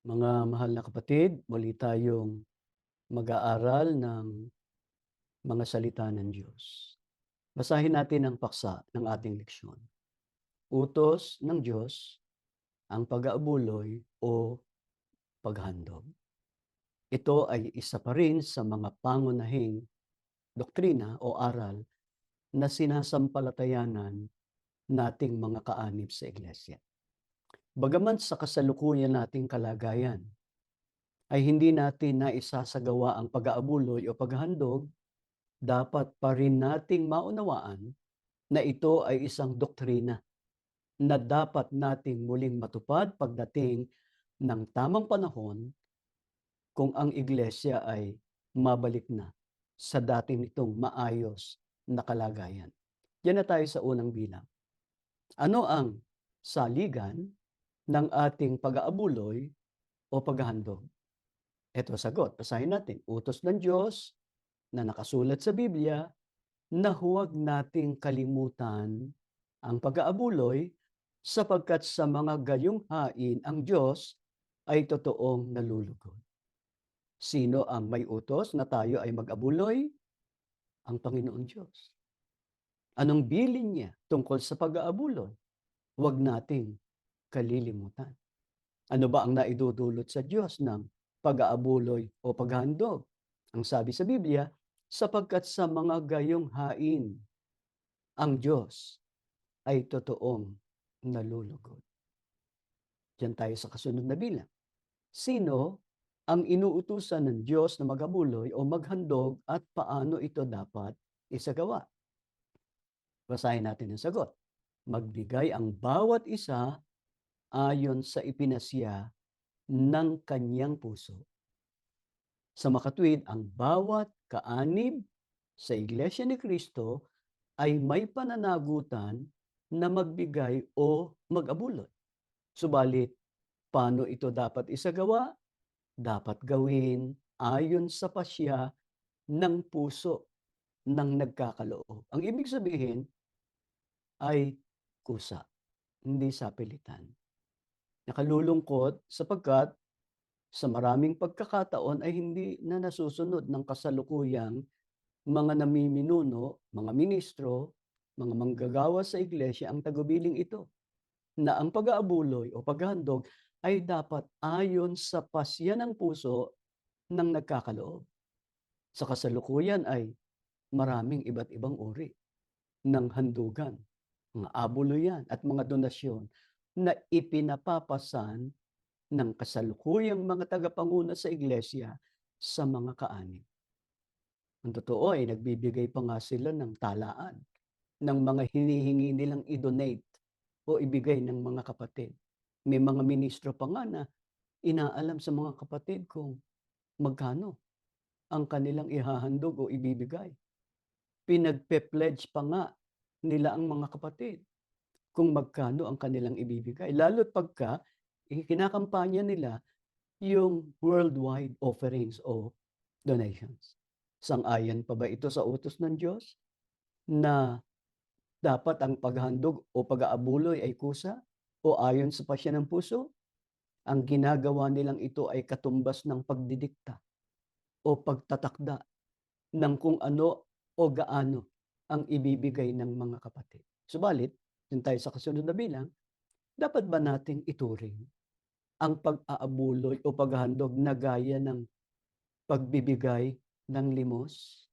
Mga mahal na kapatid, muli tayong mag-aaral ng mga salita ng Diyos. Basahin natin ang paksa ng ating leksyon. Utos ng Diyos ang pag-aabuloy o paghandog. Ito ay isa pa rin sa mga pangunahing doktrina o aral na sinasampalatayanan nating mga kaanib sa Iglesia. Bagaman sa kasalukuyan nating kalagayan ay hindi natin naisasagawa ang pag-aabuloy o paghahandog, dapat pa rin nating maunawaan na ito ay isang doktrina na dapat nating muling matupad pagdating ng tamang panahon kung ang iglesia ay mabalik na sa dati nitong maayos na kalagayan. Diyan na tayo sa unang bilang. Ano ang saligan ng ating pag-aabuloy o paghahandog? Ito sagot, basahin natin. Utos ng Diyos na nakasulat sa Biblia na huwag nating kalimutan ang pag-aabuloy sapagkat sa mga gayong hain ang Diyos ay totoong nalulugod. Sino ang may utos na tayo ay mag-abuloy? Ang Panginoon Diyos. Anong bilin niya tungkol sa pag-aabuloy? Huwag nating kalilimutan. Ano ba ang naidudulot sa Diyos ng pag-aabuloy o paghandog? Ang sabi sa Biblia, sapagkat sa mga gayong hain ang Diyos ay totoong nalulugod. Diyan tayo sa kasunod na bilang. Sino ang inuutusan ng Diyos na mag-abuloy o maghandog at paano ito dapat isagawa? Basahin natin ang sagot. Magbigay ang bawat isa ayon sa ipinasya ng kanyang puso. Sa makatuwid, ang bawat kaanib sa Iglesia ni Cristo ay may pananagutan na magbigay o mag-abuloy. Subalit, paano ito dapat isagawa? Dapat gawin ayon sa pasya ng puso ng nagkakaloob. Ang ibig sabihin ay kusa, hindi sapilitan. Nakalulungkot sapagkat sa maraming pagkakataon ay hindi na nasusunod ng kasalukuyang mga namiminuno, mga ministro, mga manggagawa sa iglesia ang tagubiling ito, na ang pag-aabuloy o paghahandog ay dapat ayon sa pasya ng puso ng nagkakaloob. Sa kasalukuyan ay maraming iba't ibang uri ng handugan, mga abuluyan at mga donasyon na ipinapapasan ng kasalukuyang mga tagapanguna sa iglesia sa mga kaanib. Ang totoo ay nagbibigay pa nga sila ng talaan ng mga hinihingi nilang i-donate o ibigay ng mga kapatid. May mga ministro pa nga na inaalam sa mga kapatid kung magkano ang kanilang ihahandog o ibibigay. Pinagpe-pledge pa nga nila ang mga kapatid kung magkano ang kanilang ibibigay. Lalo't pagka kinakampanya nila yung worldwide offerings o donations. Sang-ayon pa ba ito sa utos ng Diyos na dapat ang paghandog o pag-aabuloy ay kusa o ayon sa pasya ng puso? Ang ginagawa nilang ito ay katumbas ng pagdidikta o pagtatakda ng kung ano o gaano ang ibibigay ng mga kapatid. Subalit, dun tayo sa kasunod na bilang, dapat ba nating ituring ang pag-aabuloy o paghahandog na gaya ng pagbibigay ng limos?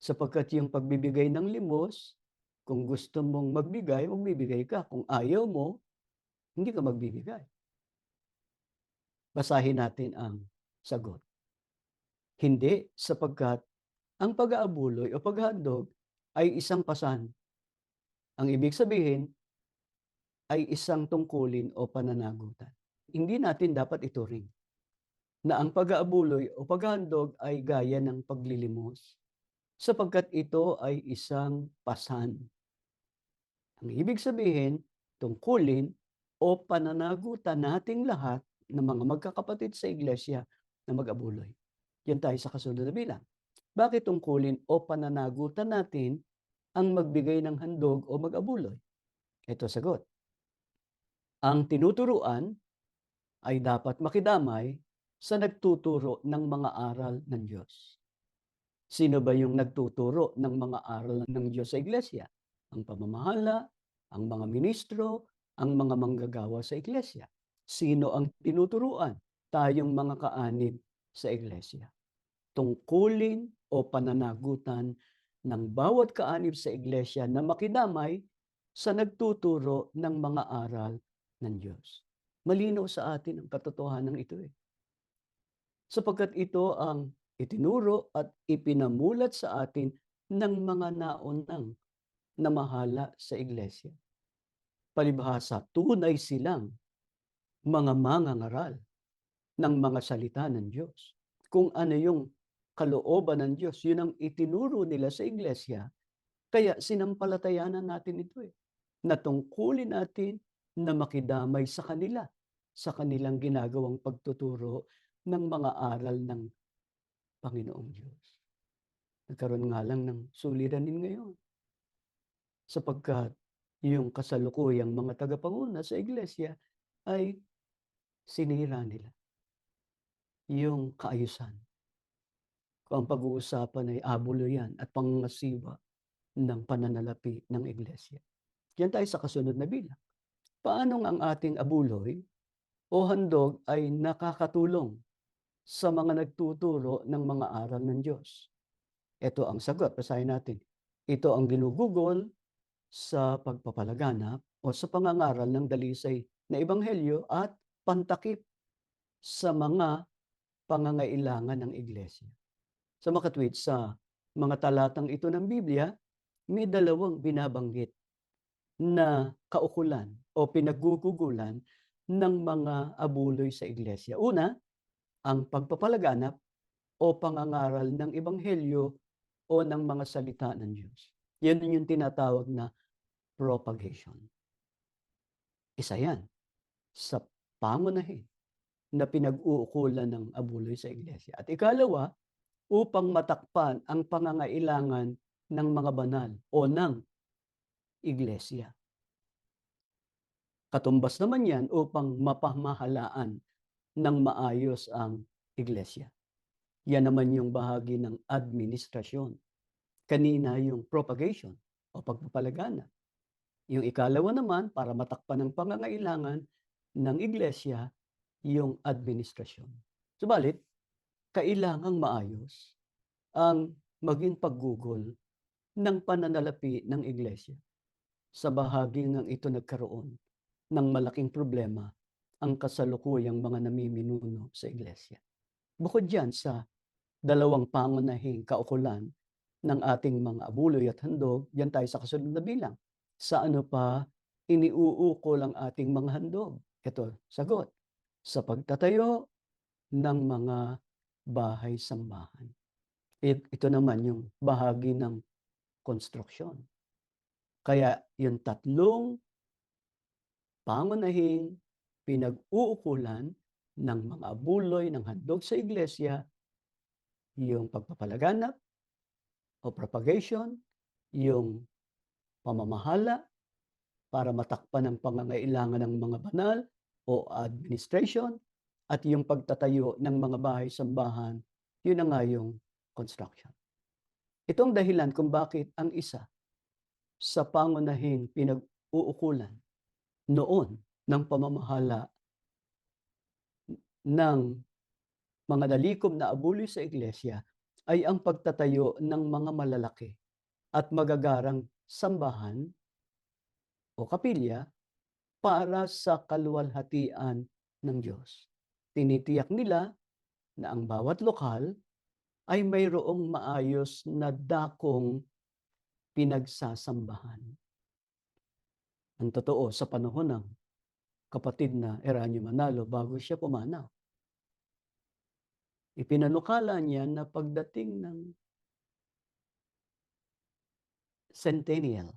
Sapagkat yung pagbibigay ng limos, kung gusto mong magbigay, magbibigay ka. Kung ayaw mo, hindi ka magbibigay. Basahin natin ang sagot. Hindi, sapagkat ang pag-aabuloy o paghandog ay isang pasan. Ang ibig sabihin ay isang tungkulin o pananagutan. Hindi natin dapat ituring na ang pag-aabuloy o paghandog ay gaya ng paglilimos, sapagkat ito ay isang pasan. Ang ibig sabihin, tungkulin o pananagutan nating lahat ng mga magkakapatid sa iglesia na mag-abuloy. Yan tayo sa kasunod na bilang. Bakit tungkulin o pananagutan natin ang magbigay ng handog o mag-abuloy? Ito sagot. Ang tinuturuan ay dapat makidamay sa nagtuturo ng mga aral ng Diyos. Sino ba yung nagtuturo ng mga aral ng Diyos sa iglesia? Ang pamamahala, ang mga ministro, ang mga manggagawa sa iglesia. Sino ang tinuturuan? Tayong mga kaanib sa iglesia. Tungkulin o pananagutan ng bawat kaanib sa iglesia na makidamay sa nagtuturo ng mga aral ng Diyos. Malinaw sa atin ang katotohanan ito sapagkat ito ang itinuro at ipinamulat sa atin ng mga naunang namahala sa iglesia. Palibhasa, tunay silang mga mangangaral ng mga salita ng Diyos. Kung ano yung kalooban ng Diyos, yun ang itinuro nila sa iglesia. Kaya sinampalatayanan natin ito Natungkulin natin na makidamay sa kanila, sa kanilang ginagawang pagtuturo ng mga aral ng Panginoong Diyos. Nagkaroon nga lang ng suliranin ngayon sapagkat yung kasalukuyang mga tagapanguna sa iglesia ay sinira nila yung kaayusan. Kung ang pag-uusapan ay abuluyan at pangangasiwa ng pananalapi ng iglesia. Diyan tayo sa kasunod na bilang. Paano ang ating abuloy o handog ay nakakatulong sa mga nagtuturo ng mga aral ng Diyos? Ito ang sagot, basahin natin. Ito ang ginugugol sa pagpapalaganap o sa pangangaral ng dalisay na ebanghelyo at pantakip sa mga pangangailangan ng iglesia. Sa makatwid, sa mga talatang ito ng Biblia, may dalawang binabanggit na kaukulan o pinaggugugulan ng mga abuloy sa iglesia. Una, ang pagpapalaganap o pangangaral ng ebanghelyo o ng mga salita ng Diyos. Yan yung tinatawag na propagation. Isa yan sa pangunahin na pinag-uukulan ng abuloy sa iglesia. At ikalawa, upang matakpan ang pangangailangan ng mga banal o ng iglesia. Katumbas naman yan upang mapamahalaan ng maayos ang iglesia. Yan naman yung bahagi ng administrasyon. Kanina yung propagation o pagpapalaganap. Yung ikalawa naman, para matakpan ang pangangailangan ng iglesia, yung administrasyon. Subalit, kailangang maayos ang maging paggugol ng pananalapi ng iglesia. Sa bahagi ng ito nagkaroon ng malaking problema ang kasalukuyang mga namiminuno sa iglesia. Bukod diyan sa dalawang pangunahing kaukulan ng ating mga abuloy at handog, diyan tayo sa kasunod na bilang. Sa ano pa iniuukol ang ating mga handog? Ito, sagot. Sa pagtatayo ng mga bahay-sambahan. Ito naman yung bahagi ng konstruksyon. Kaya yung tatlong pangunahing pinag-uukulan ng mga abuloy ng handog sa iglesia, yung pagpapalaganap o propagation, yung pamamahala para matakpan ang pangangailangan ng mga banal o administration, at yung pagtatayo ng mga bahay-sambahan, yun na nga yung construction. Itong dahilan kung bakit ang isa sa pangunahing pinag-uukulan noon ng pamamahala ng mga dalikom na abuloy sa iglesia ay ang pagtatayo ng mga malalaki at magagarang sambahan o kapilya para sa kaluwalhatian ng Diyos. Tinitiyak nila na ang bawat lokal ay mayroong maayos na dakong pinagsasambahan. Ang totoo, sa panahon ng kapatid na Eranio Manalo, bago siya pumanaw, ipinanukala niya na pagdating ng centennial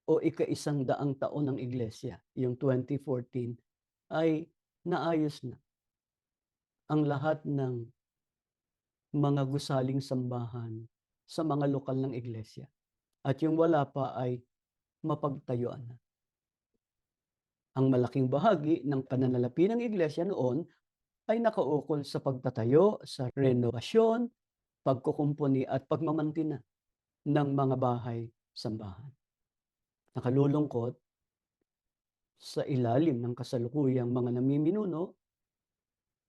o ika-100 taon ng iglesia, yung 2014, ay naayos na ang lahat ng mga gusaling sambahan sa mga lokal ng iglesia. At yung wala pa ay mapagtayuan na. Ang malaking bahagi ng pananalapi ng iglesia noon ay nakauukol sa pagtatayo, sa renovasyon, pagkukumpuni at pagmamantina ng mga bahay-sambahan. Nakalulungkot, sa ilalim ng kasalukuyang mga namiminuno,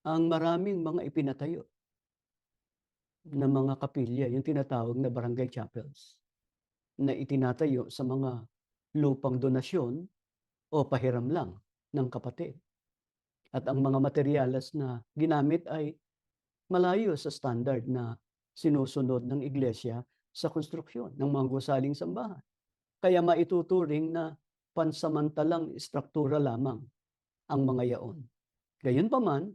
ang maraming mga ipinatayo na mga kapilya, yung tinatawag na barangay chapels, na itinatayo sa mga lupang donasyon o pahiram lang ng kapatid. At ang mga materyales na ginamit ay malayo sa standard na sinusunod ng iglesia sa konstruksyon ng mga gusaling sambahan. Kaya maituturing na pansamantalang istruktura lamang ang mga yaon. Gayunpaman,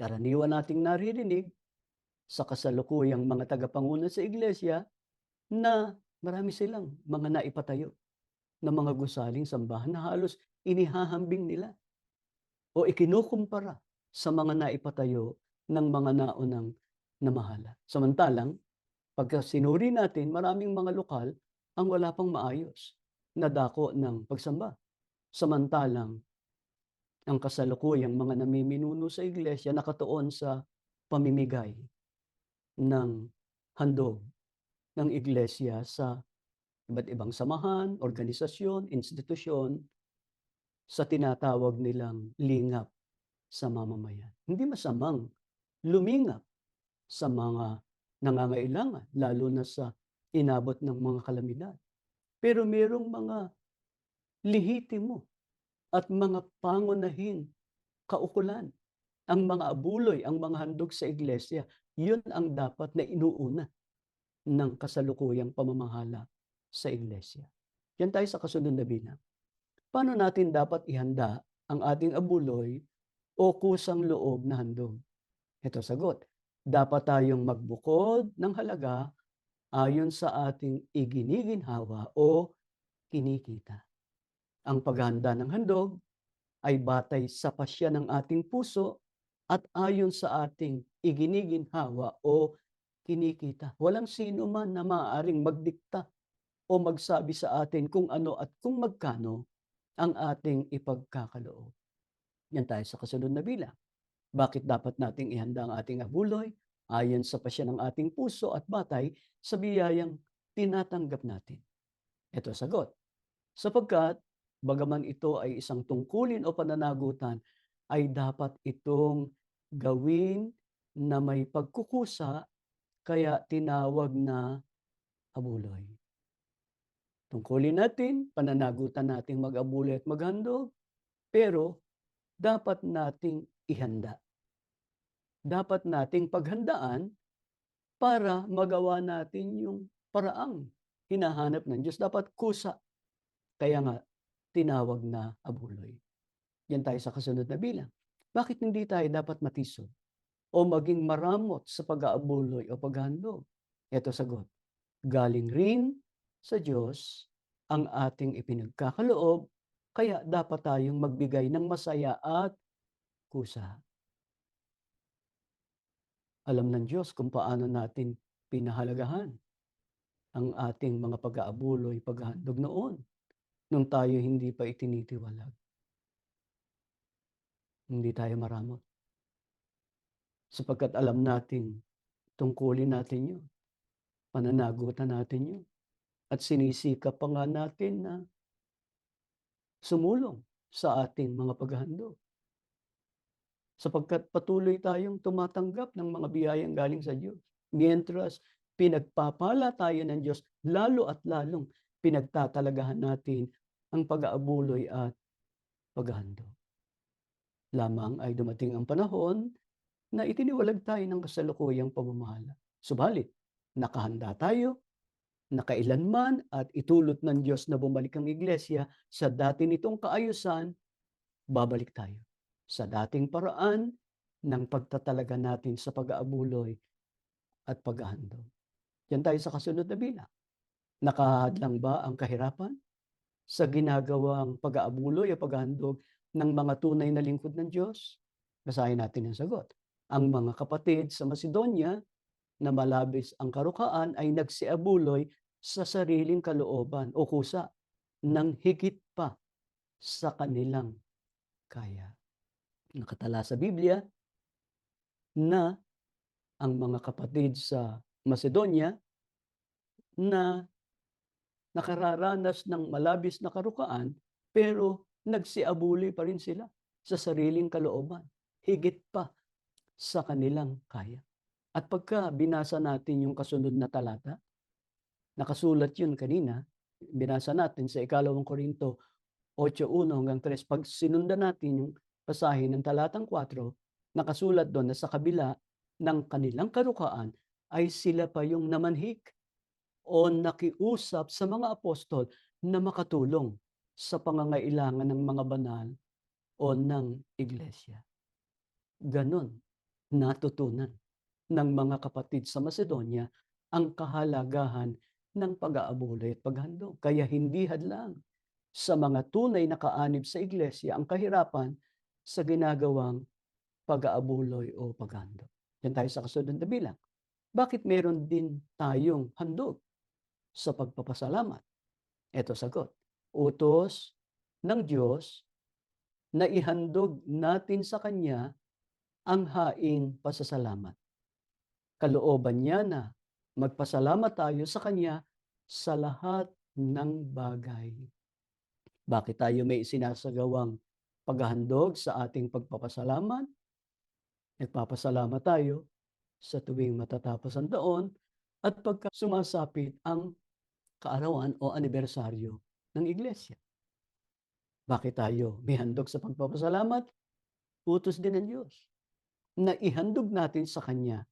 karaniwan nating naririnig sa kasalukuyang mga tagapanguna sa iglesia na marami silang mga naipatayo na mga gusaling sambahan na halos inihahambing nila o ikinukumpara sa mga naipatayo ng mga naunang namahala. Samantalang, pagka sinuri natin, maraming mga lokal ang wala pang maayos na dako ng pagsamba. Samantalang, ang kasalukuyang mga namiminuno sa iglesia nakatuon sa pamimigay ng handog ng iglesia sa iba't ibang samahan, organisasyon, institusyon sa tinatawag nilang lingap sa mamamayan. Hindi masamang lumingap sa mga nangangailangan, lalo na sa inabot ng mga kalamidad. Pero merong mga lehitimo at mga pangunahing kaukulan. Ang mga abuloy, ang mga handog sa iglesia, yun ang dapat na inuuna ng kasalukuyang pamamahala sa iglesia. Yan tayo sa kasunod na bilang. Paano natin dapat ihanda ang ating abuloy o kusang loob na handog? Ito sagot. Dapat tayong magbukod ng halaga ayon sa ating iginiginhawa o kinikita. Ang paghahanda ng handog ay batay sa pasya ng ating puso at ayon sa ating iginiginhawa o kinikita. Walang sino man na maaaring magdikta o magsabi sa atin kung ano at kung magkano ang ating ipagkakaloob. Yan tayo sa kasunod na bilang. Bakit dapat nating ihanda ang ating abuloy ayon sa pasya ng ating puso at batay sa biyayang tinatanggap natin? Ito sagot. Sapagkat bagaman ito ay isang tungkulin o pananagutan, ay dapat itong gawin na may pagkukusa, kaya tinawag na abuloy. Tungkulin natin, pananagutan nating mag-abuloy at maghandog, pero dapat nating ihanda. Dapat nating paghandaan para magawa natin yung paraang hinahanap ng Diyos. Dapat kusa. Kaya nga, tinawag na abuloy. Yan tayo sa kasunod na bilang. Bakit hindi tayo dapat matisod o maging maramot sa pag-aabuloy o paghandog? Ito sagot. Galing rin sa Diyos ang ating ipinagkakaloob, kaya dapat tayong magbigay ng masaya at kusa. Alam ng Diyos kung paano natin pinahalagahan ang ating mga pag-aabuloy, paghahandog noon, nung tayo hindi pa itinitiwalag. Hindi tayo maramot. Sapagkat alam natin, tungkulin natin yun, pananagutan natin yun, at sinisikap pa nga natin na sumulong sa ating mga paghahandog. Sapagkat patuloy tayong tumatanggap ng mga biyayang galing sa Diyos. Mientras pinagpapala tayo ng Diyos, lalo at lalong pinagtatalagahan natin ang pag-aabuloy at paghahandog. Lamang ay dumating ang panahon na itiniwalag tayo ng kasalukuyang pamamahala. Subalit, nakahanda tayo, nakailanman at itulot ng Diyos na bumalik ang iglesia sa dati nitong kaayusan, babalik tayo sa dating paraan ng pagtatalaga natin sa pag-aabuloy at paghahandog. Yan tayo sa kasunod na bilang. Nakahadlang ba ang kahirapan sa ginagawang pag-aabuloy o paghahandog ng mga tunay na lingkod ng Diyos? Basahin natin ang sagot. Ang mga kapatid sa Macedonia na malabis ang karukaan ay nagsiabuloy sa sariling kalooban o kusa ng higit pa sa kanilang kaya. Nakatala sa Biblia na ang mga kapatid sa Macedonia na nakararanas ng malabis na karukaan, pero nagsiabuli pa rin sila sa sariling kalooban, higit pa sa kanilang kaya. At pagka binasa natin yung kasunod na talata, nakasulat yun kanina, binasa natin sa ikalawang Korinto 8:1-3. Pag sinundan natin yung pasahe ng talatang 4, nakasulat doon na sa kabila ng kanilang karukaan ay sila pa yung namanhik o nakiusap sa mga apostol na makatulong sa pangangailangan ng mga banal o ng iglesia. Ganon natutunan ng mga kapatid sa Macedonia ang kahalagahan ng pag-aabuloy at paghandog. Kaya hindi hadlang sa mga tunay na kaanib sa iglesia ang kahirapan sa ginagawang pag-aabuloy o paghandog. Yan tayo sa kasunod na bilang. Bakit meron din tayong handog sa pagpapasalamat? Ito sagot. Utos ng Diyos na ihandog natin sa Kanya ang haing pasasalamat. Kalooban niya na magpasalamat tayo sa Kanya sa lahat ng bagay. Bakit tayo may isinasagawang paghahandog sa ating pagpapasalamat? Nagpapasalamat tayo sa tuwing matatapos ang taon at pagka sumasapit ang kaarawan o anibersaryo ng iglesia. Bakit tayo may handog sa pagpapasalamat? Utos din ng Diyos na ihandog natin sa Kanya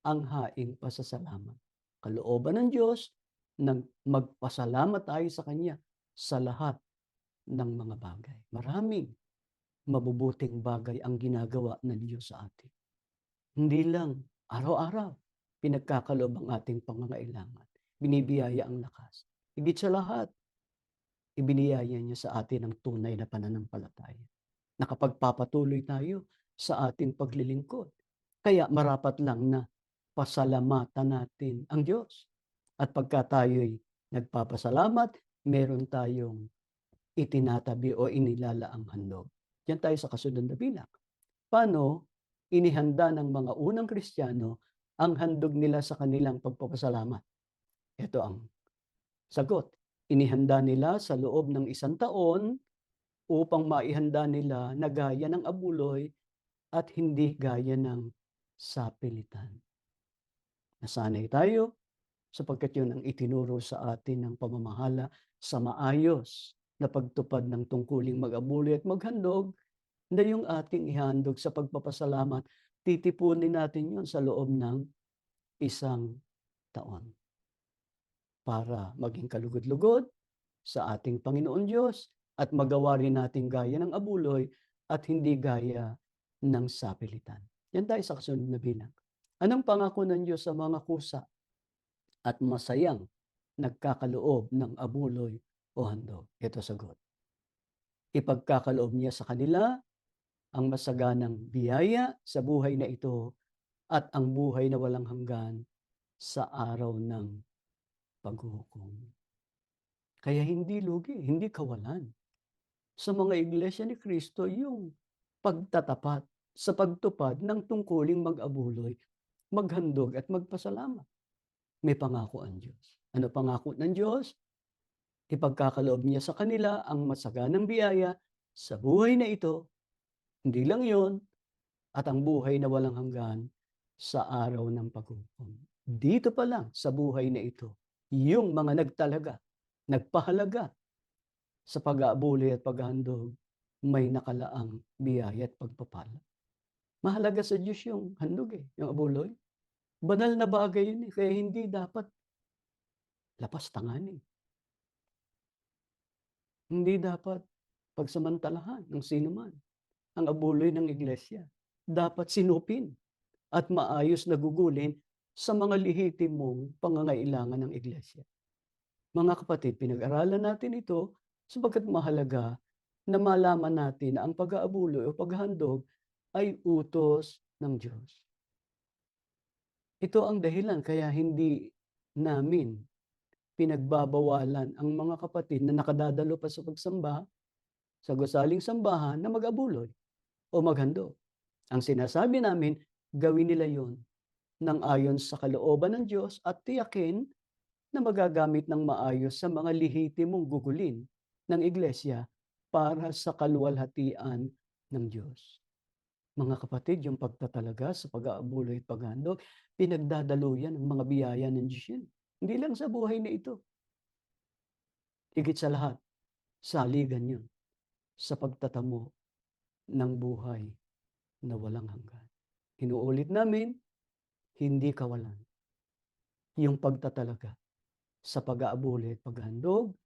ang haing pasasalamat. Kalooban ng Diyos na magpasalamat tayo sa Kanya sa lahat ng mga bagay. Maraming mabubuting bagay ang ginagawa ng Diyos sa atin. Hindi lang araw-araw pinagkakaloob ang ating pangangailangan. Binibiyaya ang lakas. Higit sa lahat, ibiniyaya niya sa atin ang tunay na pananampalataya. Nakapagpapatuloy tayo sa ating paglilingkod. Kaya marapat lang na pasalamatan natin ang Diyos. At pagka tayo'y nagpapasalamat, meron tayong itinatabi o inilalaang handog. Diyan tayo sa kasunod na bilang. Paano inihanda ng mga unang Kristiyano ang handog nila sa kanilang pagpapasalamat? Ito ang sagot. Inihanda nila sa loob ng 1 taon upang maihanda nila na gaya ng abuloy at hindi gaya ng sapilitan. Nasanay tayo sapagkat yun ang itinuro sa atin ng pamamahala sa maayos na pagtupad ng tungkuling mag-abuloy at maghandog na yung ating ihandog sa pagpapasalamat, titipunin natin yun sa loob ng 1 taon para maging kalugod-lugod sa ating Panginoon Diyos at magawa rin natin gaya ng abuloy at hindi gaya ng sapilitan. Yan tayo sa kasunod na bilang. Anong pangako ng Diyos sa mga kusa at masayang nagkakaloob ng abuloy o handog? Ito sagot. Ipagkakaloob niya sa kanila ang masaganang biyaya sa buhay na ito at ang buhay na walang hanggan sa araw ng paghuhukom. Kaya hindi lugi, hindi kawalan sa mga iglesia ni Kristo yung pagtatapat sa pagtupad ng tungkuling mag-abuloy, maghandog at magpasalamat. May pangako ang Diyos. Ano pangako ng Diyos? Ipagkakaloob niya sa kanila ang masaganang biyaya sa buhay na ito. Hindi lang yon, at ang buhay na walang hanggan sa araw ng paghukom. Dito pa lang sa buhay na ito, yung mga nagtalaga, nagpahalaga sa pag-aabuloy at paghahandog, may nakalaang biyaya at pagpapala. Mahalaga sa Diyos yung handog yung abuloy. Banal na bagay yun kaya hindi dapat lapas-tanganin. Hindi dapat pagsamantalahan ng sinuman ang abuloy ng iglesia. Dapat sinupin at maayos na gugulin sa mga lehitimong pangangailangan ng iglesia. Mga kapatid, pinag-aralan natin ito sapagkat mahalaga na malaman natin na ang pag-aabuloy o paghahandog ay utos ng Diyos. Ito ang dahilan kaya hindi namin pinagbabawalan ang mga kapatid na nakadadalo pa sa pagsamba sa gusaling sambahan na mag-abuloy o maghandog. Ang sinasabi namin, gawin nila yon nang ayon sa kalooban ng Diyos at tiyakin na magagamit ng maayos sa mga lehitimong gugulin ng iglesia para sa kaluwalhatian ng Diyos. Mga kapatid, yung pagtatalaga sa pag-aabuloy at paghandog, pinagdadaluyan ng mga biyaya ng Diyos yun. Hindi lang sa buhay na ito. Higit sa lahat, saligan yun sa pagtatamo ng buhay na walang hanggan. Inuulit namin, hindi kawalan yung pagtatalaga sa pag-aabuloy at paghandog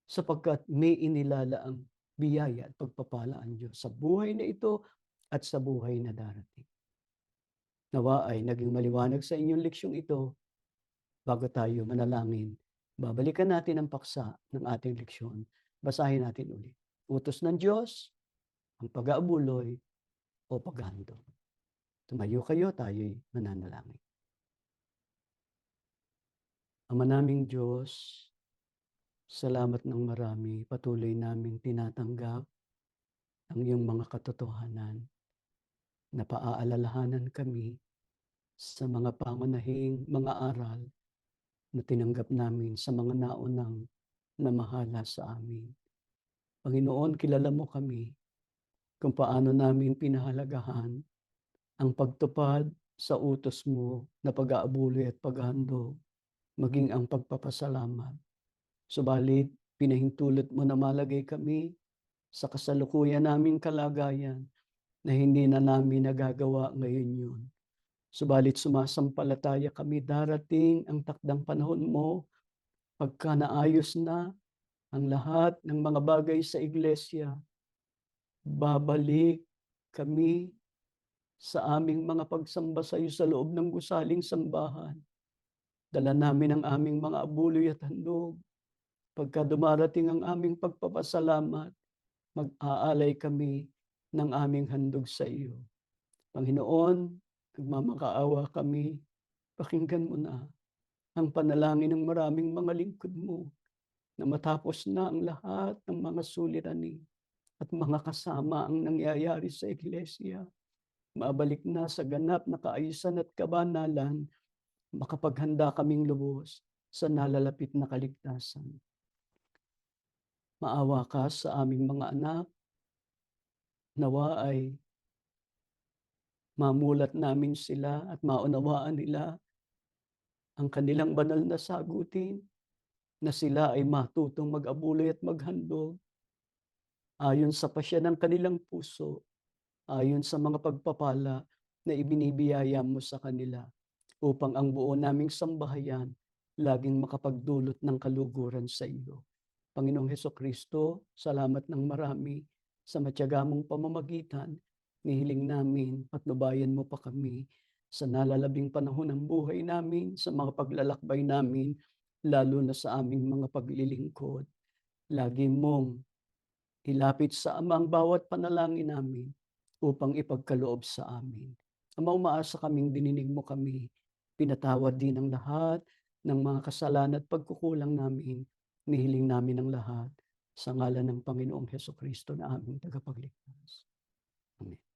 sapagkat may inilalaang biyaya at pagpapala ang Diyos sa buhay na ito at sa buhay na darating. Nawa ay naging maliwanag sa inyong leksyong ito bago tayo manalangin. Babalikan natin ang paksa ng ating leksyon. Basahin natin ulit. Utos ng Diyos, ang pag-aabuloy o paghandog. Tumayo kayo, tayo'y mananalangin. Ama naming Diyos, salamat ng marami, patuloy naming tinatanggap ang iyong mga katotohanan na paaalalahanan kami sa mga pangunahing mga aral na tinanggap namin sa mga naunang namahala sa amin. Panginoon, kilala mo kami kung paano namin pinahalagahan ang pagtupad sa utos mo na pag-aabuloy at paghandog, maging ang pagpapasalamat. Subalit, pinahintulot mo na malagay kami sa kasalukuyan naming kalagayan na hindi na namin nagagawa ngayon yun. Subalit sumasampalataya kami darating ang takdang panahon mo pagka naayos na ang lahat ng mga bagay sa iglesia. Babalik kami sa aming mga pagsamba sa iyo sa loob ng gusaling sambahan. Dala namin ang aming mga abuloy at handog. Pagka dumarating ang aming pagpapasalamat, mag-aalay kami ng aming handog sa iyo. Panginoon, nagmamakaawa kami, pakinggan mo na ang panalangin ng maraming mga lingkod mo na matapos na ang lahat ng mga suliranin at mga kasama ang nangyayari sa iglesia. Mabalik na sa ganap na kaayusan at kabanalan, makapaghanda kaming lubos sa nalalapit na kaligtasan. Maawa ka sa aming mga anak, nawa ay mamulat namin sila at maunawaan nila ang kanilang banal na sagutin, na sila ay matutong mag-abuloy at maghandog ayon sa pasya ng kanilang puso, ayon sa mga pagpapala na ibinibiyaya mo sa kanila, upang ang buo naming sambahayan laging makapagdulot ng kaluguran sa iyo. Panginoong Hesukristo, salamat ng marami sa matiyaga mong pamamagitan. Nihiling namin, patnubayan mo pa kami sa nalalabing panahon ng buhay namin, sa mga paglalakbay namin, lalo na sa aming mga paglilingkod. Lagi mong ilapit sa Ama ang bawat panalangin namin upang ipagkaloob sa amin. Ama, umaasa kaming dininig mo kami. Pinatawad din ang lahat ng mga kasalanan at pagkukulang namin. Nihiling namin ang lahat sa ngalan ng Panginoong Hesukristo na aming tagapagligtas. Amen.